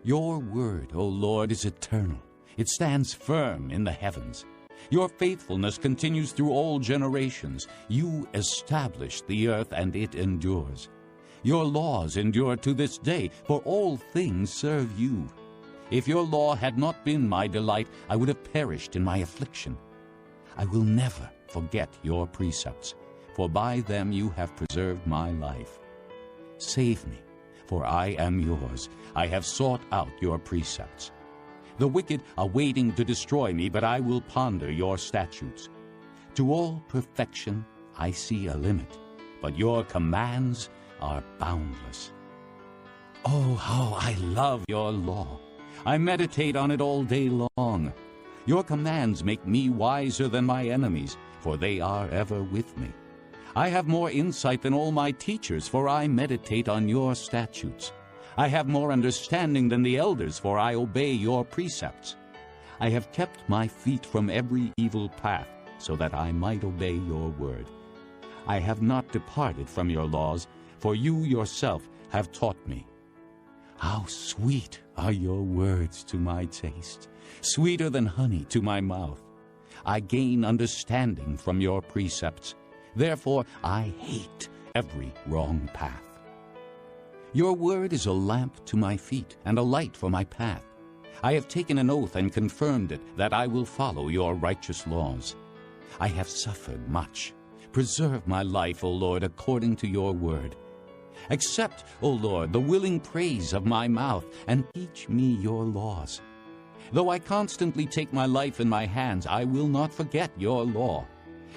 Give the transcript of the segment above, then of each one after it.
Your word, O Lord, is eternal. It stands firm in the heavens. Your faithfulness continues through all generations. You established the earth, and it endures. Your laws endure to this day, for all things serve you. If your law had not been my delight, I would have perished in my affliction. I will never forget your precepts, for by them you have preserved my life. Save me, for I am yours. I have sought out your precepts. The wicked are waiting to destroy me, but I will ponder your statutes. To all perfection I see a limit, but your commands are boundless. Oh, how I love your law! I meditate on it all day long. Your commands make me wiser than my enemies, for they are ever with me. I have more insight than all my teachers, for I meditate on your statutes. I have more understanding than the elders, for I obey your precepts. I have kept my feet from every evil path, so that I might obey your word. I have not departed from your laws, for you yourself have taught me. How sweet are your words to my taste, sweeter than honey to my mouth. I gain understanding from your precepts. Therefore I hate every wrong path. Your word is a lamp to my feet and a light for my path. I have taken an oath and confirmed it, that I will follow your righteous laws. I have suffered much. Preserve my life, O Lord, according to your word. Accept, O Lord, the willing praise of my mouth, and teach me your laws. Though I constantly take my life in my hands, I will not forget your law.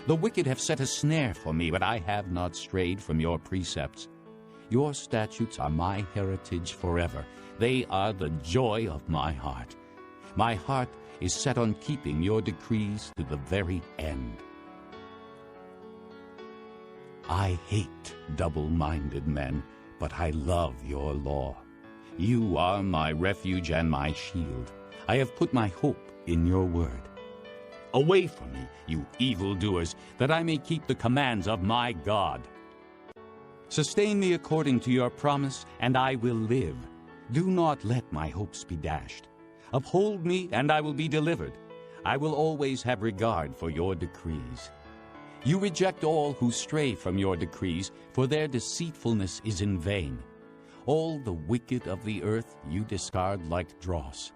The wicked have set a snare for me, but I have not strayed from your precepts. Your statutes are my heritage forever. They are the joy of my heart. My heart is set on keeping your decrees to the very end. I hate double-minded men, but I love your law. You are my refuge and my shield. I have put my hope in your word. Away from me, you evildoers, that I may keep the commands of my God. Sustain me according to your promise, and I will live. Do not let my hopes be dashed. Uphold me, and I will be delivered. I will always have regard for your decrees. You reject all who stray from your decrees, for their deceitfulness is in vain. All the wicked of the earth you discard like dross.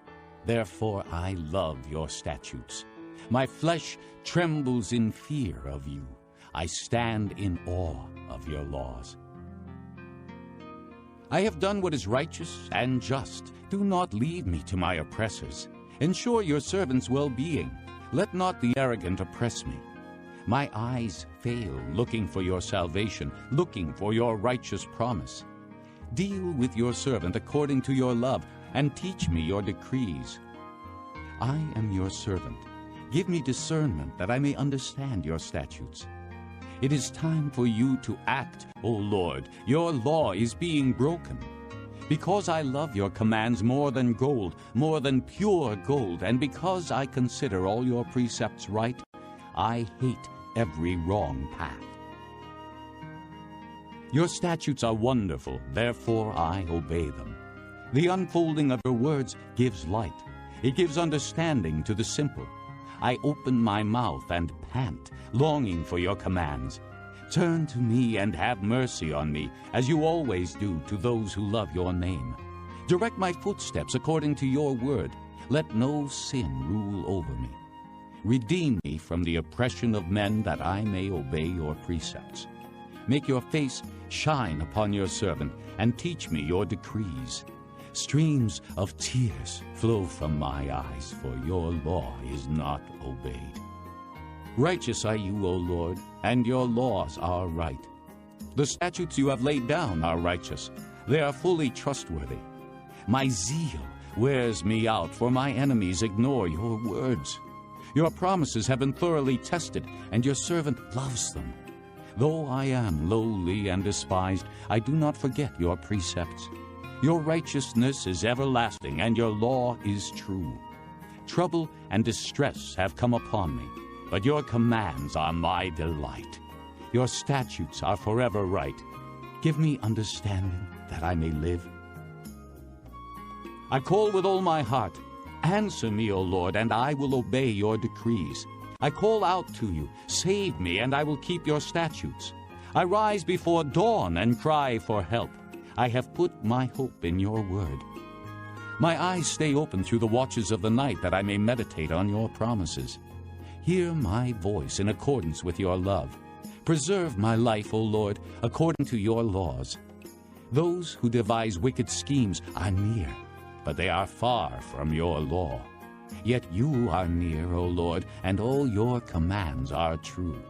Therefore I love your statutes. My flesh trembles in fear of you. I stand in awe of your laws. I have done what is righteous and just. Do not leave me to my oppressors. Ensure your servant's well-being. Let not the arrogant oppress me. My eyes fail looking for your salvation, looking for your righteous promise. Deal with your servant according to your love, and teach me your decrees. I am your servant. Give me discernment that I may understand your statutes. It is time for you to act, O Lord. Your law is being broken. Because I love your commands more than gold, more than pure gold, and because I consider all your precepts right, I hate every wrong path. Your statutes are wonderful, therefore I obey them. The unfolding of your words gives light. It gives understanding to the simple. I open my mouth and pant, longing for your commands. Turn to me and have mercy on me, as you always do to those who love your name. Direct my footsteps according to your word. Let no sin rule over me. Redeem me from the oppression of men, that I may obey your precepts. Make your face shine upon your servant, and teach me your decrees. Streams of tears flow from my eyes, for your law is not obeyed. Righteous are you, O Lord, and your laws are right. The statutes you have laid down are righteous. They are fully trustworthy. My zeal wears me out, for my enemies ignore your words. Your promises have been thoroughly tested, and your servant loves them. Though I am lowly and despised, I do not forget your precepts. Your righteousness is everlasting, and your law is true. Trouble and distress have come upon me, but your commands are my delight. Your statutes are forever right. Give me understanding that I may live. I call with all my heart. Answer me, O Lord, and I will obey your decrees. I call out to you. Save me, and I will keep your statutes. I rise before dawn and cry for help. I have put my hope in your word. My eyes stay open through the watches of the night, that I may meditate on your promises. Hear my voice in accordance with your love. Preserve my life, O Lord, according to your laws. Those who devise wicked schemes are near, but they are far from your law. Yet you are near, O Lord, and all your commands are true.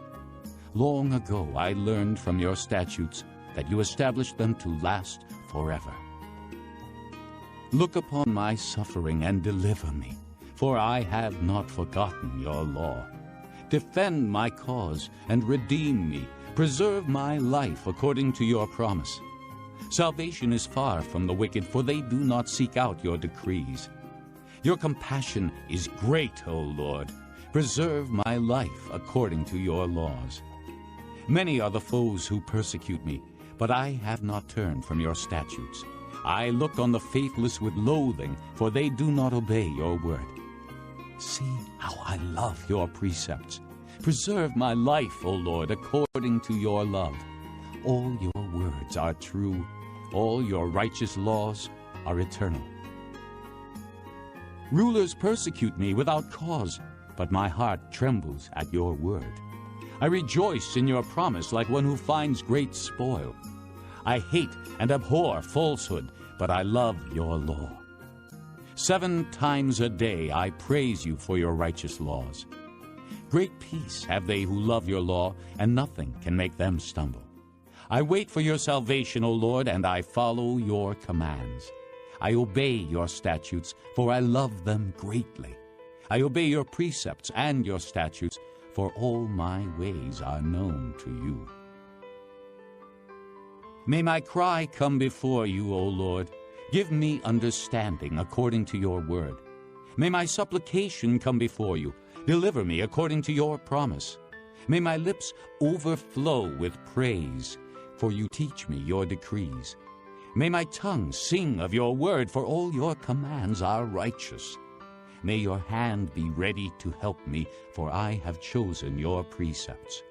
Long ago I learned from your statutes that you established them to last forever. Look upon my suffering and deliver me, for I have not forgotten your law. Defend my cause and redeem me. Preserve my life according to your promise. Salvation is far from the wicked, for they do not seek out your decrees. Your compassion is great, O Lord. Preserve my life according to your laws. Many are the foes who persecute me, but I have not turned from your statutes. I look on the faithless with loathing, for they do not obey your word. See how I love your precepts. Preserve my life, O Lord, according to your love. All your words are true. All your righteous laws are eternal. Rulers persecute me without cause, but my heart trembles at your word. I rejoice in your promise like one who finds great spoil. I hate and abhor falsehood, but I love your law. 7 times a day I praise you for your righteous laws. Great peace have they who love your law, and nothing can make them stumble. I wait for your salvation, O Lord, and I follow your commands. I obey your statutes, for I love them greatly. I obey your precepts and your statutes, for all my ways are known to you. May my cry come before you, O Lord. Give me understanding according to your word. May my supplication come before you. Deliver me according to your promise. May my lips overflow with praise, for you teach me your decrees. May my tongue sing of your word, for all your commands are righteous. May your hand be ready to help me, for I have chosen your precepts.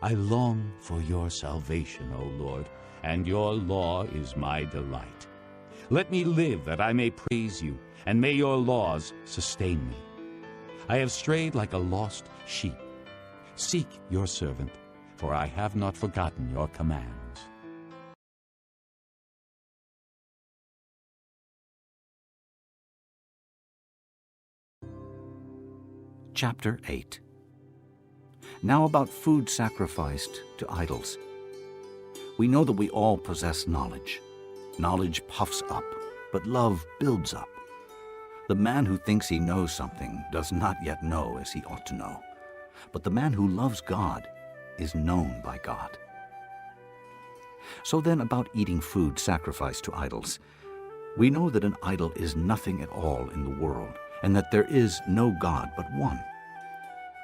I long for your salvation, O Lord, and your law is my delight. Let me live that I may praise you, and may your laws sustain me. I have strayed like a lost sheep. Seek your servant, for I have not forgotten your commands. Chapter 8. Now about food sacrificed to idols. We know that we all possess knowledge. Knowledge puffs up, but love builds up. The man who thinks he knows something does not yet know as he ought to know. But the man who loves God is known by God. So then about eating food sacrificed to idols. We know that an idol is nothing at all in the world, and that there is no God but one.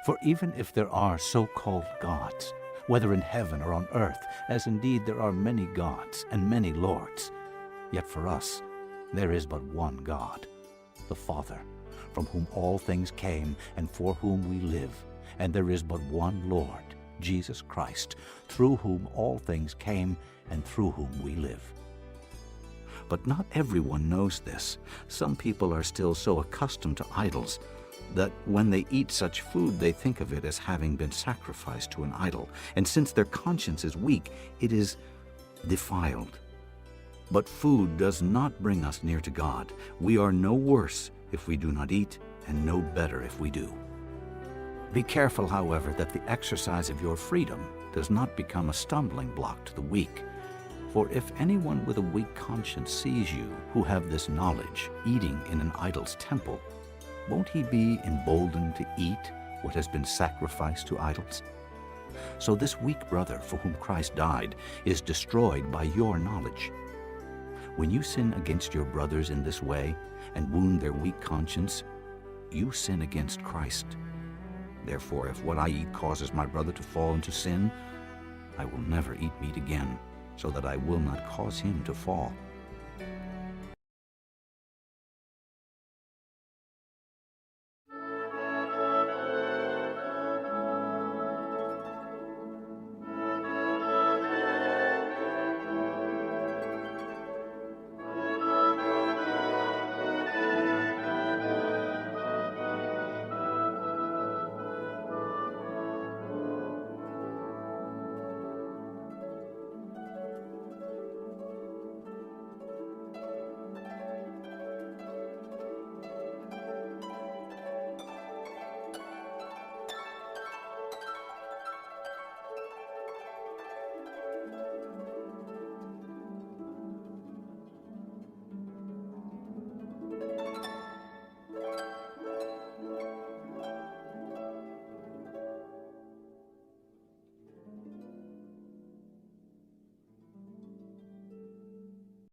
For even if there are so-called gods, whether in heaven or on earth, as indeed there are many gods and many lords, yet for us there is but one God, the Father, from whom all things came and for whom we live, and there is but one Lord, Jesus Christ, through whom all things came and through whom we live. But not everyone knows this. Some people are still so accustomed to idols that when they eat such food they think of it as having been sacrificed to an idol, and since their conscience is weak, it is defiled. But food does not bring us near to God. We are no worse if we do not eat, and no better if we do. Be careful, however, that the exercise of your freedom does not become a stumbling block to the weak. For if anyone with a weak conscience sees you, who have this knowledge, eating in an idol's temple, won't he be emboldened to eat what has been sacrificed to idols? So this weak brother for whom Christ died is destroyed by your knowledge. When you sin against your brothers in this way and wound their weak conscience, you sin against Christ. Therefore, if what I eat causes my brother to fall into sin, I will never eat meat again, so that I will not cause him to fall.